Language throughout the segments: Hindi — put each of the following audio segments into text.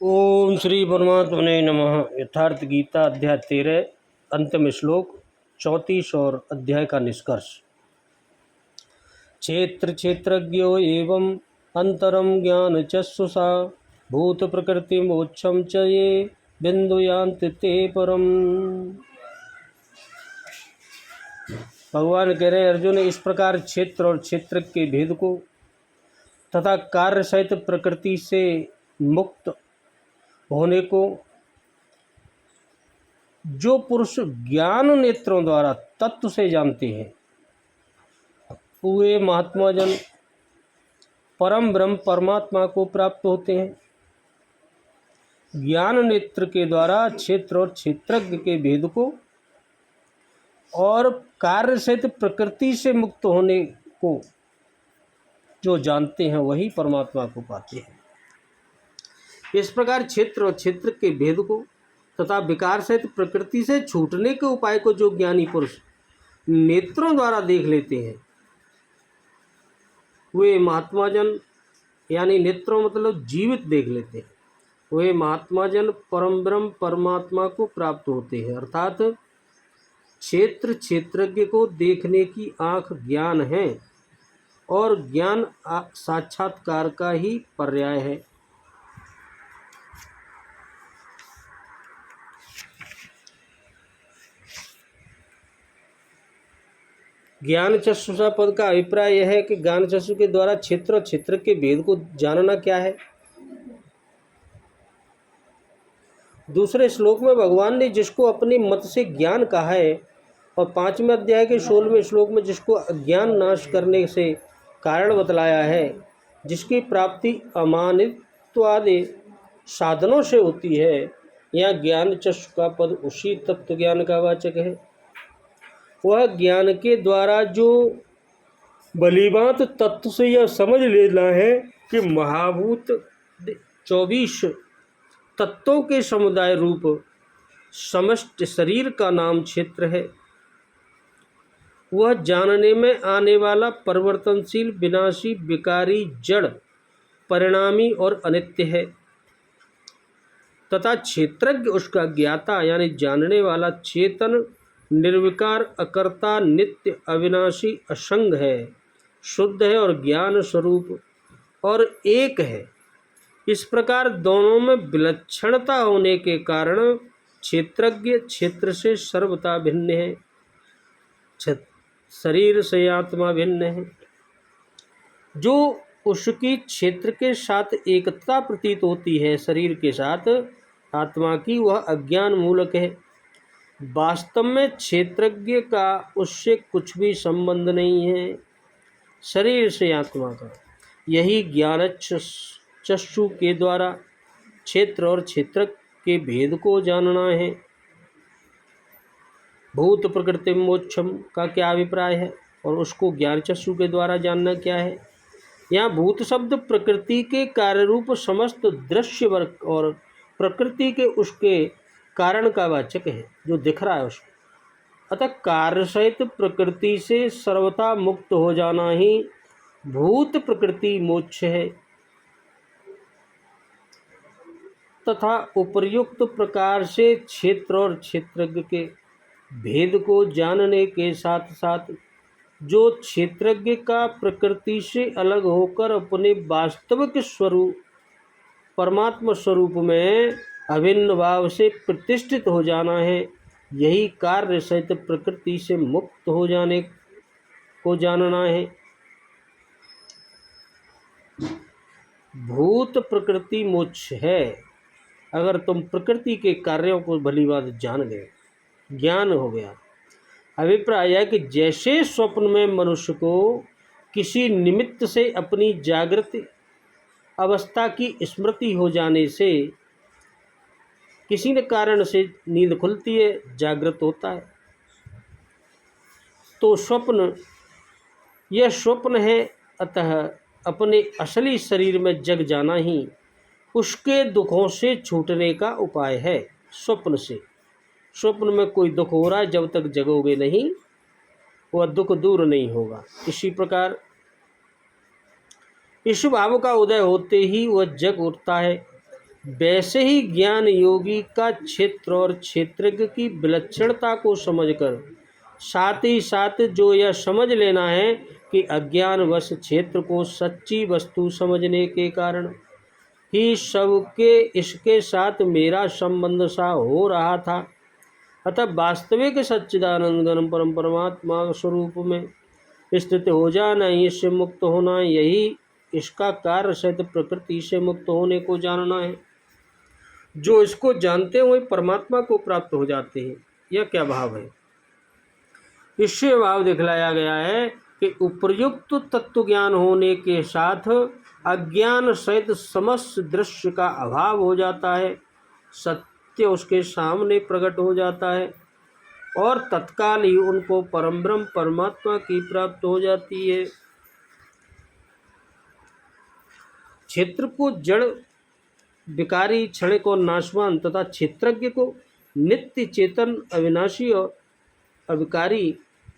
ओम श्री परमात्मने नमः। यथार्थ गीता अध्याय 13 अंतिम श्लोक 34 और अध्याय का निष्कर्ष। क्षेत्र क्षेत्रज्ञो एवं अंतरम ज्ञान चक्षुषा भूत प्रकृति मोक्षम च ये बिंदुयांति ते परम। भगवान कह रहे हैं, अर्जुन, इस प्रकार क्षेत्र और क्षेत्र के भेद को तथा कार्य सहित प्रकृति से मुक्त होने को जो पुरुष ज्ञान नेत्रों द्वारा तत्व से जानते हैं, वे महात्मा जन परम ब्रह्म परमात्मा को प्राप्त होते हैं। ज्ञान नेत्र के द्वारा क्षेत्र और क्षेत्रज्ञ के भेद को और कार्य सहित प्रकृति से मुक्त होने को जो जानते हैं, वही परमात्मा को पाते हैं। इस प्रकार क्षेत्र और क्षेत्र के भेद को तथा विकार सहित प्रकृति से छूटने के उपाय को जो ज्ञानी पुरुष नेत्रों द्वारा देख लेते हैं, वे महात्मा जन, यानी नेत्रों मतलब जीवित देख लेते हैं, वे महात्मा जन परम ब्रह्म परमात्मा को प्राप्त होते हैं। अर्थात क्षेत्र क्षेत्रज्ञ को देखने की आँख ज्ञान है और ज्ञान साक्षात्कार का ही पर्याय है। ज्ञान चक्षुषा पद का अभिप्राय यह है कि ज्ञान चक्षु के द्वारा क्षेत्र और क्षेत्र के भेद को जानना क्या है। दूसरे श्लोक में भगवान ने जिसको अपने मत से ज्ञान कहा है और 5वें अध्याय के 16वें श्लोक में जिसको अज्ञान नाश करने से कारण बतलाया है, जिसकी प्राप्ति अमानित्वादि साधनों से होती है, यह ज्ञान चक्षु का पद उसी तत्व ज्ञान का वाचक है। वह ज्ञान के द्वारा जो भलीभांत तत्व से यह समझ लेना है कि महाभूत 24 तत्वों के समुदाय रूप समस्त शरीर का नाम क्षेत्र है। वह जानने में आने वाला परिवर्तनशील, विनाशी, विकारी, जड़, परिणामी और अनित्य है तथा क्षेत्रज्ञ उसका ज्ञाता यानी जानने वाला चेतन, निर्विकार, अकर्ता, नित्य, अविनाशी, असंग है, शुद्ध है और ज्ञान स्वरूप और एक है। इस प्रकार दोनों में विलक्षणता होने के कारण क्षेत्रज्ञ क्षेत्र से सर्वथा भिन्न है, शरीर से आत्मा भिन्न है। जो उसकी क्षेत्र के साथ एकता प्रतीत होती है शरीर के साथ आत्मा की, वह अज्ञान मूलक है। वास्तव में क्षेत्रज्ञ का उससे कुछ भी संबंध नहीं है, शरीर से आत्मा का। यही ज्ञान चक्षु के द्वारा क्षेत्र और क्षेत्र के भेद को जानना है। भूत प्रकृति मोक्षम का क्या अभिप्राय है और उसको ज्ञान चक्षु के द्वारा जानना क्या है। यहाँ भूत शब्द प्रकृति के कार्य रूप समस्त दृश्य वर्ग और प्रकृति के उसके कारण का वाचक है, जो दिख रहा है उसको। अतः कार्य सहित प्रकृति से सर्वथा मुक्त हो जाना ही भूत प्रकृति मोक्ष है तथा उपर्युक्त प्रकार से क्षेत्र और क्षेत्रज्ञ के भेद को जानने के साथ साथ जो क्षेत्रज्ञ का प्रकृति से अलग होकर अपने वास्तविक स्वरूप परमात्मा स्वरूप में अभिन्न भाव से प्रतिष्ठित हो जाना है, यही कार्य सहित प्रकृति से मुक्त हो जाने को जानना है। भूत प्रकृति मोक्ष है। अगर तुम प्रकृति के कार्यों को भली बात जान गए, ज्ञान हो गया। अभिप्राय है कि जैसे स्वप्न में मनुष्य को किसी निमित्त से अपनी जागृत अवस्था की स्मृति हो जाने से किसी न कारण से नींद खुलती है, जागृत होता है, तो स्वप्न यह स्वप्न है। अतः अपने असली शरीर में जग जाना ही उसके दुखों से छूटने का उपाय है। स्वप्न से, स्वप्न में कोई दुख हो रहा है, जब तक जगोगे नहीं वह दुख दूर नहीं होगा। इसी प्रकार इस भाव का उदय होते ही वह जग उठता है। वैसे ही ज्ञान योगी का क्षेत्र और क्षेत्रज्ञ की विलक्षणता को समझकर साथ ही साथ जो यह समझ लेना है कि अज्ञानवश क्षेत्र को सच्ची वस्तु समझने के कारण ही सबके इसके साथ मेरा संबंध सा हो रहा था, अतः वास्तविक सच्चिदानंद घन परम परमात्मा स्वरूप में स्थित हो जाना, इससे मुक्त होना, यही इसका कार्य सहित प्रकृति से मुक्त होने को जानना है। जो इसको जानते हैं वही परमात्मा को प्राप्त हो जाते हैं। यह क्या भाव है? इससे भाव दिखलाया गया है कि उपर्युक्त तत्व ज्ञान होने के साथ अज्ञान सहित समस्त दृश्य का अभाव हो जाता है, सत्य उसके सामने प्रकट हो जाता है और तत्काल ही उनको परम ब्रह्म परमात्मा की प्राप्त हो जाती है। क्षेत्र को जड़, विकारी, क्षणिक और नाशवान तथा क्षेत्रज्ञ को नित्य चेतन, अविनाशी और अविकारी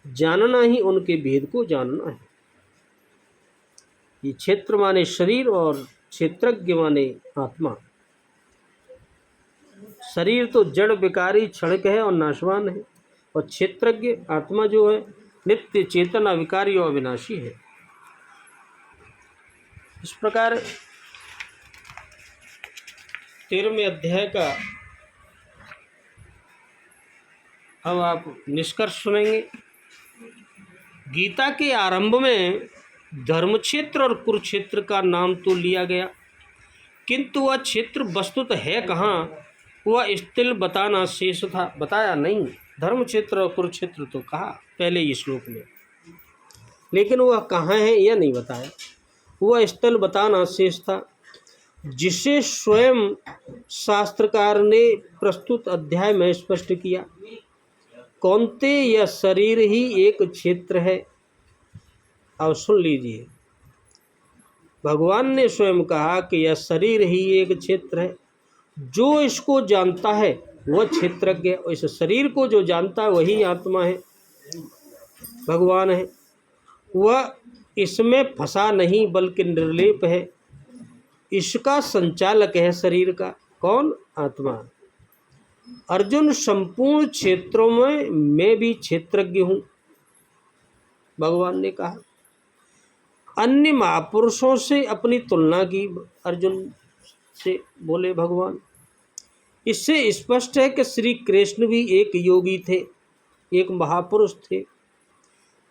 जानना ही उनके भेद को जानना है। ये क्षेत्र माने शरीर और क्षेत्रज्ञ माने आत्मा। शरीर तो जड़, विकारी, क्षणिक है और नाशवान है, और क्षेत्रज्ञ आत्मा जो है नित्य चेतन, अविकारी और अविनाशी है। इस प्रकार 13वें अध्याय का अब आप निष्कर्ष सुनेंगे। गीता के आरंभ में धर्मक्षेत्र और कुरुक्षेत्र का नाम तो लिया गया, किंतु वह क्षेत्र वस्तुतः है कहाँ, वह स्थिल बताना शेष था, बताया नहीं। धर्मक्षेत्र और कुरुक्षेत्र तो कहा पहले ही श्लोक में, लेकिन वह कहाँ है यह नहीं बताया। वह स्थल बताना शेष था, जिसे स्वयं शास्त्रकार ने प्रस्तुत अध्याय में स्पष्ट किया। कौन्ते, यह शरीर ही एक क्षेत्र है। अब सुन लीजिए, भगवान ने स्वयं कहा कि यह शरीर ही एक क्षेत्र है। जो इसको जानता है वह क्षेत्रज्ञ है, और इस शरीर को जो जानता है वही आत्मा है, भगवान है। वह इसमें फंसा नहीं बल्कि निर्लेप है। इसका संचालक है शरीर का। कौन? आत्मा। अर्जुन, संपूर्ण क्षेत्रों में मैं भी क्षेत्रज्ञ हूँ, भगवान ने कहा। अन्य महापुरुषों से अपनी तुलना की अर्जुन से बोले भगवान। इससे स्पष्ट है कि श्री कृष्ण भी एक योगी थे, एक महापुरुष थे,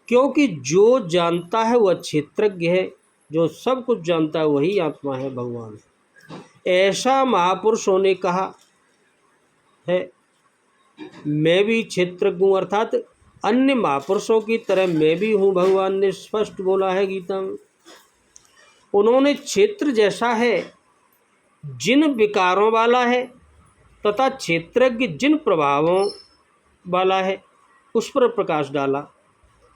क्योंकि जो जानता है वह क्षेत्रज्ञ है, जो सब कुछ जानता है वही आत्मा है, भगवान। ऐसा महापुरुषों ने कहा है। मैं भी क्षेत्रज्ञ हूँ, अर्थात अन्य महापुरुषों की तरह मैं भी हूँ, भगवान ने स्पष्ट बोला है गीता में। उन्होंने क्षेत्र जैसा है जिन विकारों वाला है तथा क्षेत्रज्ञ जिन प्रभावों वाला है उस पर प्रकाश डाला।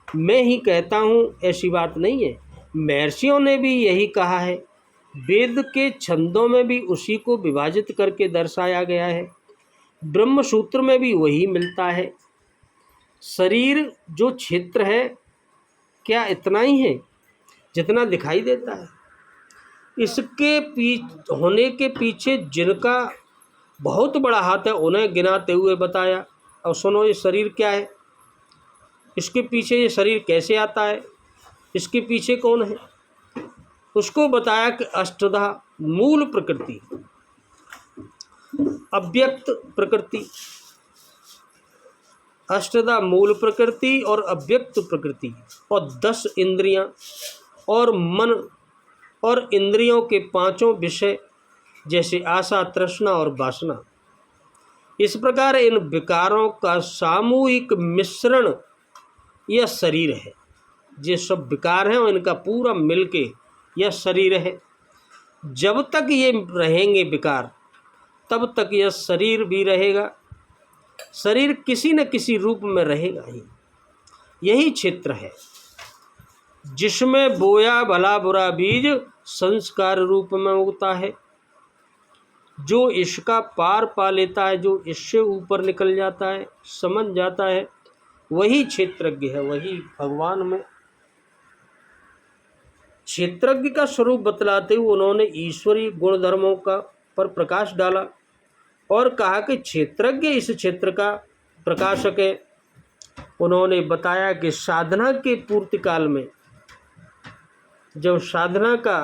मैं ही कहता हूँ ऐसी बात नहीं है, महर्षियों ने भी यही कहा है। वेद के छंदों में भी उसी को विभाजित करके दर्शाया गया है। ब्रह्मसूत्र में भी वही मिलता है। शरीर जो क्षेत्र है, क्या इतना ही है जितना दिखाई देता है? इसके होने के पीछे जिनका बहुत बड़ा हाथ है उन्हें गिनाते हुए बताया। अब सुनो, ये शरीर क्या है, इसके पीछे ये शरीर कैसे आता है, इसके पीछे कौन है, उसको बताया कि अष्टधा मूल प्रकृति, अव्यक्त प्रकृति, अष्टधा मूल प्रकृति और अव्यक्त प्रकृति, और 10 इंद्रियां और मन और इंद्रियों के 5 विषय जैसे आशा, तृष्णा और वासना। इस प्रकार इन विकारों का सामूहिक मिश्रण यह शरीर है। ये सब विकार हैं और इनका पूरा मिलके यह शरीर है। जब तक ये रहेंगे विकार, तब तक यह शरीर भी रहेगा। शरीर किसी न किसी रूप में रहेगा ही। यही क्षेत्र है जिसमें बोया भला बुरा बीज संस्कार रूप में उगता है। जो इसका पार पा लेता है, जो इससे ऊपर निकल जाता है, समझ जाता है, वही क्षेत्रज्ञ है, वही भगवान में। क्षेत्रज्ञ का स्वरूप बतलाते हुए उन्होंने ईश्वरीय गुणधर्मों का पर प्रकाश डाला और कहा कि क्षेत्रज्ञ इस क्षेत्र का प्रकाशक है। उन्होंने बताया कि साधना के पूर्ति काल में, जब साधना का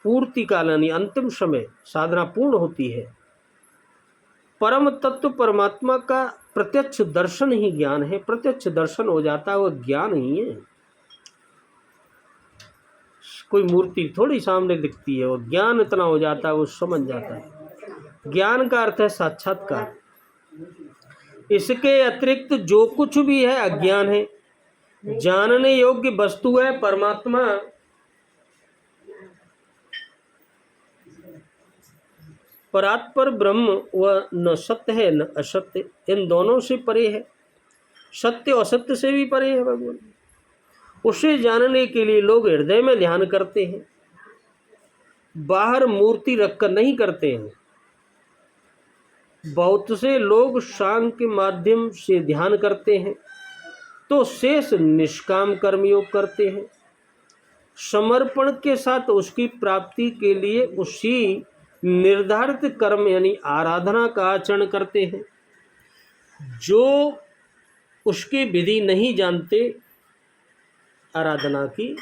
पूर्ति काल यानी अंतिम समय साधना पूर्ण होती है, परम तत्व परमात्मा का प्रत्यक्ष दर्शन ही ज्ञान है। प्रत्यक्ष दर्शन हो जाता है, वो ज्ञान ही है। कोई मूर्ति थोड़ी सामने दिखती है, वो ज्ञान इतना हो जाता है, वो समझ जाता है। ज्ञान का अर्थ है साक्षात्कार। इसके अतिरिक्त जो कुछ भी है अज्ञान है। जानने योग्य वस्तु है परमात्मा, परात्पर ब्रह्म, वह न सत्य है न असत्य, इन दोनों से परे है। सत्य असत्य से भी परे है भगवान। उसे जानने के लिए लोग हृदय में ध्यान करते हैं, बाहर मूर्ति रखकर नहीं करते हैं। बहुत से लोग सांग के माध्यम से ध्यान करते हैं, तो शेष निष्काम कर्मयोग करते हैं। समर्पण के साथ उसकी प्राप्ति के लिए उसी निर्धारित कर्म यानी आराधना का आचरण करते हैं। जो उसकी विधि नहीं जानते आराधना की,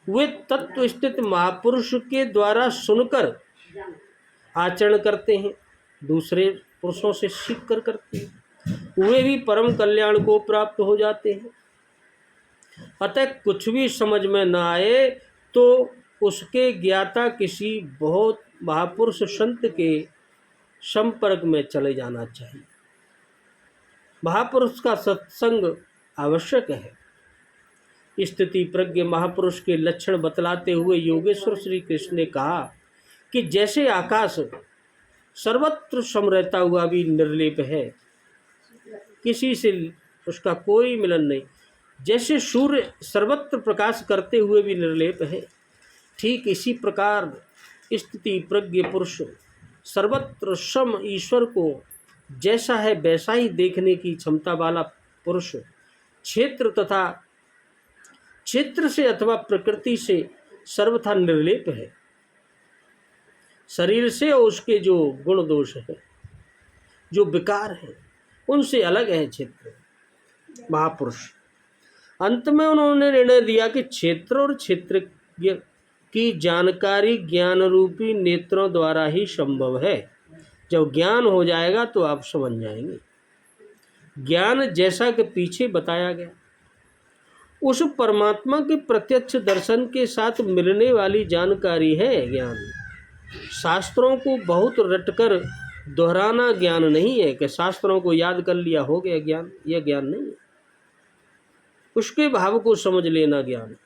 वे तत्व स्थित महापुरुष के द्वारा सुनकर आचरण करते हैं, दूसरे पुरुषों से सीख कर करते हैं। वे भी परम कल्याण को प्राप्त हो जाते हैं। अतः कुछ भी समझ में न आए तो उसके ज्ञाता किसी बहुत महापुरुष संत के संपर्क में चले जाना चाहिए। महापुरुष का सत्संग आवश्यक है। स्थिति प्रज्ञ महापुरुष के लक्षण बतलाते हुए योगेश्वर श्री कृष्ण ने कहा कि जैसे आकाश सर्वत्र सम रहता हुआ भी निर्लेप है, किसी से उसका कोई मिलन नहीं, जैसे सूर्य सर्वत्र प्रकाश करते हुए भी निर्लेप है, ठीक इसी प्रकार स्थिति प्रज्ञ पुरुष सर्वत्र सम ईश्वर को जैसा है वैसा ही देखने की क्षमता वाला पुरुष क्षेत्र तथा क्षेत्र से अथवा प्रकृति से सर्वथा निर्लेप है। शरीर से उसके जो गुण दोष है, जो विकार है, उनसे अलग है क्षेत्र महापुरुष। अंत में उन्होंने निर्णय दिया कि क्षेत्र और क्षेत्रज्ञ की जानकारी ज्ञान रूपी नेत्रों द्वारा ही संभव है। जब ज्ञान हो जाएगा तो आप समझ जाएंगे। ज्ञान जैसा कि पीछे बताया गया, उस परमात्मा के प्रत्यक्ष दर्शन के साथ मिलने वाली जानकारी है ज्ञान। शास्त्रों को बहुत रटकर दोहराना ज्ञान नहीं है कि शास्त्रों को याद कर लिया हो गया ज्ञान, यह ज्ञान नहीं है। उसके भाव को समझ लेना ज्ञान,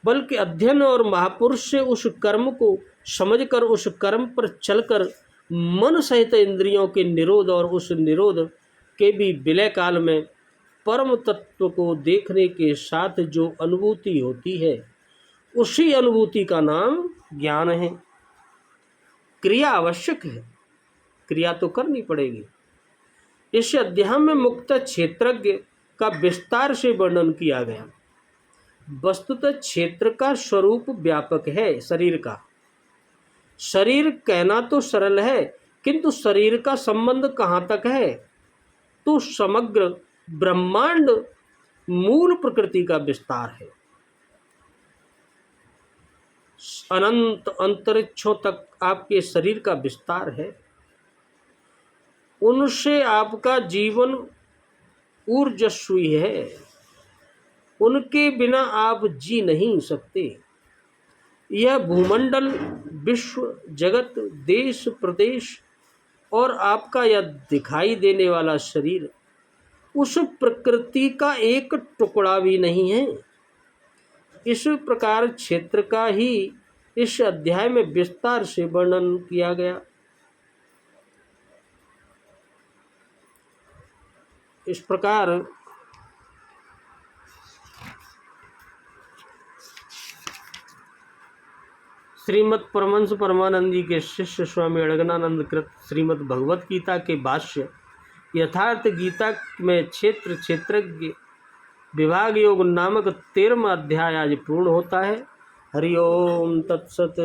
बल्कि अध्ययन और महापुरुष से उस कर्म को समझकर उस कर्म पर चलकर मन सहित इंद्रियों के निरोध और उस निरोध के भी विलय काल में परम तत्व को देखने के साथ जो अनुभूति होती है, उसी अनुभूति का नाम ज्ञान है। क्रिया आवश्यक है, क्रिया तो करनी पड़ेगी। इस अध्याय में मुक्त क्षेत्रज्ञ का विस्तार से वर्णन किया गया। वस्तुतः क्षेत्र का स्वरूप व्यापक है शरीर का। शरीर कहना तो सरल है, किंतु शरीर का संबंध कहाँ तक है? तो समग्र ब्रह्मांड मूल प्रकृति का विस्तार है। अनंत अंतरिक्षों तक आपके शरीर का विस्तार है। उनसे आपका जीवन ऊर्जस्वी है, उनके बिना आप जी नहीं सकते। यह भूमंडल, विश्व, जगत, देश, प्रदेश और आपका यह दिखाई देने वाला शरीर उस प्रकृति का एक टुकड़ा भी नहीं है। इस प्रकार क्षेत्र का ही इस अध्याय में विस्तार से वर्णन किया गया। इस प्रकार श्रीमद् परमहंस परमानंद जी के शिष्य स्वामी अड़गनानंद कृत श्रीमद् भगवत गीता के भाष्य यथार्थ गीता में क्षेत्र क्षेत्रज्ञ विभाग योग नामक 13वां अध्याय आज पूर्ण होता है। हरि ओम तत्सत।